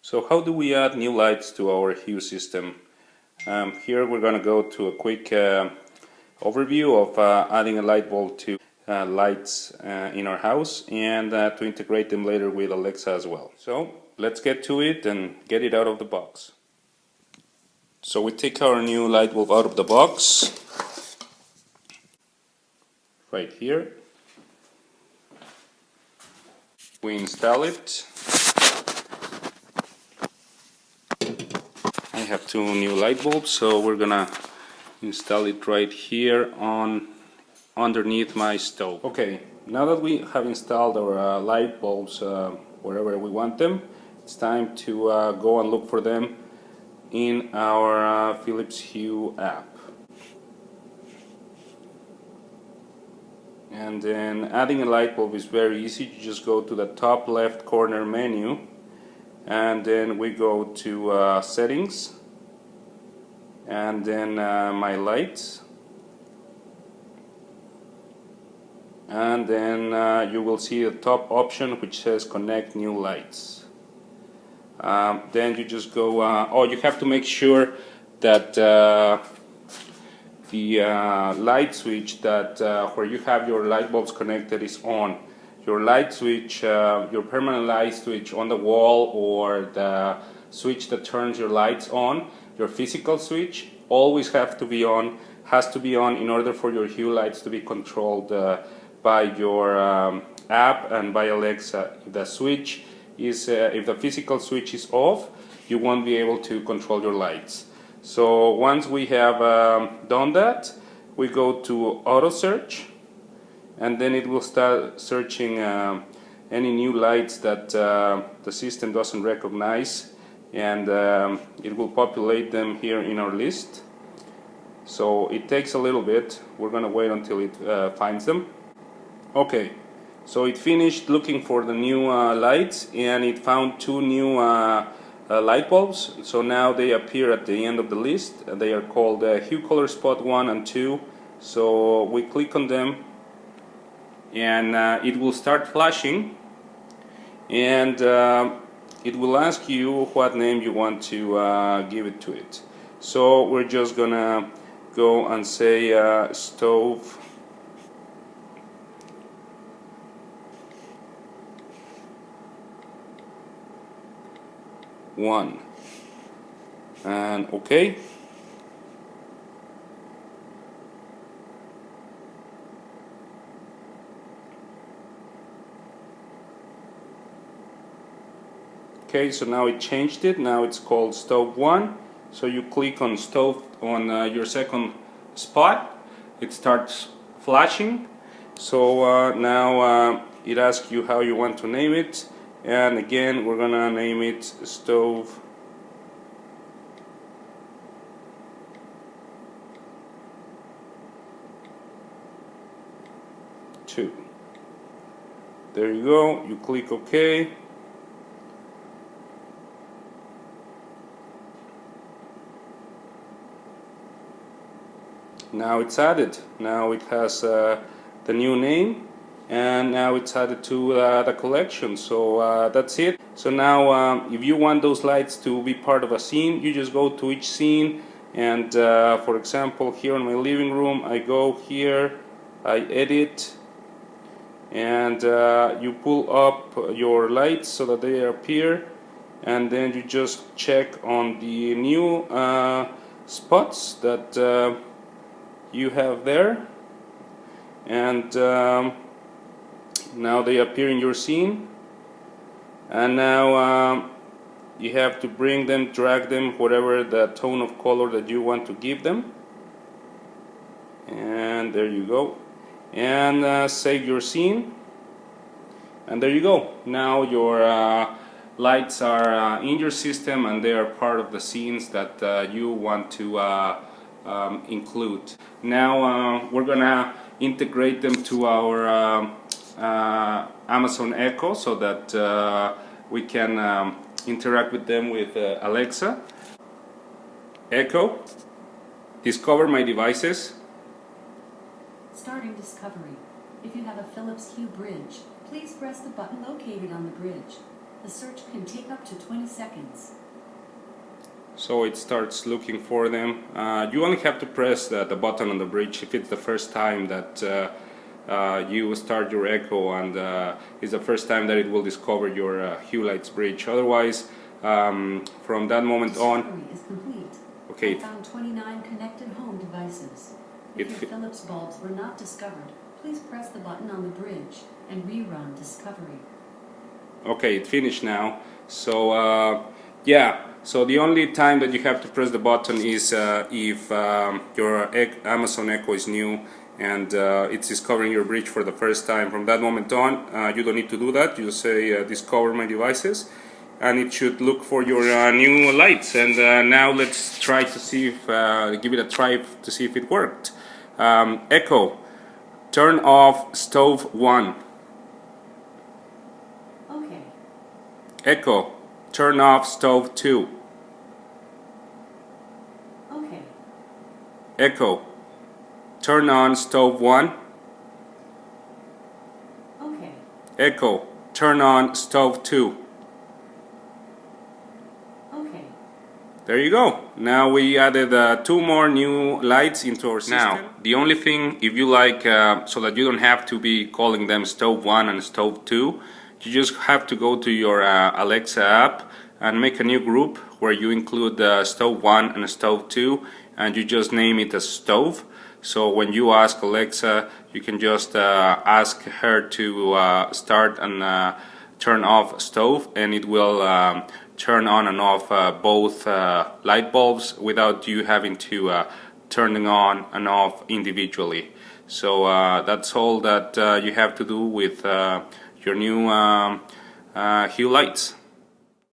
So how do we add new lights to our Hue system? Here we're going to go to a quick overview of adding a light bulb to lights in our house and to integrate them later with Alexa as well. So let's get to it and get it out of the box. So we take our new light bulb out of the box right here. We install it. I have two new light bulbs, so we're gonna install it right here on underneath my stove. Okay, now that we have installed our light bulbs wherever we want them, it's time to go and look for them in our Philips Hue app. And then adding a light bulb is very easy. You just go to the top left corner menu and then we go to settings and then my lights, and then you will see the top option which says connect new lights. Then you just go, you have to make sure that the light switch that where you have your light bulbs connected is on. Your light switch, your permanent light switch on the wall, or the switch that turns your lights on, your physical switch, always has to be on in order for your Hue lights to be controlled by your app and by Alexa. If the switch is, if the physical switch is off, you won't be able to control your lights. So once we have done that, we go to auto search, and then it will start searching any new lights that the system doesn't recognize, and it will populate them here in our list. So it takes a little bit. We're gonna wait until it finds them. Okay, so it finished looking for the new lights, and it found two new light bulbs. So now they appear at the end of the list. They are called Hue Color Spot 1 and 2. So we click on them and it will start flashing, and it will ask you what name you want to give it to it. So we're just gonna go and say stove 1 and OK. Okay, so now it changed it. Now it's called stove 1. So you click on stove on your second spot, it starts flashing. So now it asks you how you want to name it, and again we're gonna name it stove 2. There you go. You click OK. Now it's added. Now it has the new name, and now it's added to the collection. So that's it. So now if you want those lights to be part of a scene, you just go to each scene, and for example here in my living room, I go here, I edit, and you pull up your lights so that they appear, and then you just check on the new spots that you have there, and now they appear in your scene. And now you have to bring them, drag them, whatever the tone of color that you want to give them, and there you go. And save your scene, and there you go. Now your lights are in your system, and they are part of the scenes that you want to include. Now we're gonna integrate them to our Amazon Echo so that we can interact with them with Alexa. Echo, discover my devices. Starting discovery. If you have a Philips Hue bridge, please press the button located on the bridge. The search can take up to 20 seconds. So it starts looking for them. You only have to press the button on the bridge if it's the first time that you start your echo, and it's the first time that it will discover your Hue Lights bridge. Otherwise, from that moment on, Discovery is complete. okay, I found 29 connected home devices. If your Philips bulbs were not discovered, please press the button on the bridge and rerun Discovery. okay, it finished now. So yeah, so the only time that you have to press the button is if your Amazon Echo is new and it's discovering your bridge for the first time. From that moment on, you don't need to do that. You just say discover my devices, and it should look for your new lights. And now let's try to see if give it a try to see if it worked. Echo, turn off stove 1. Okay. Echo, turn off stove 2. Okay. Echo, turn on stove 1. Okay. Echo, turn on stove 2. Okay. There you go. Now we added 2 more new lights into our system. Now, the only thing, if you like, so that you don't have to be calling them stove 1 and stove 2, you just have to go to your Alexa app and make a new group where you include stove 1 and stove 2, and you just name it as stove. So when you ask Alexa, you can just ask her to start and turn off stove, and it will turn on and off both light bulbs without you having to turning on and off individually. So that's all that you have to do with your new Hue lights.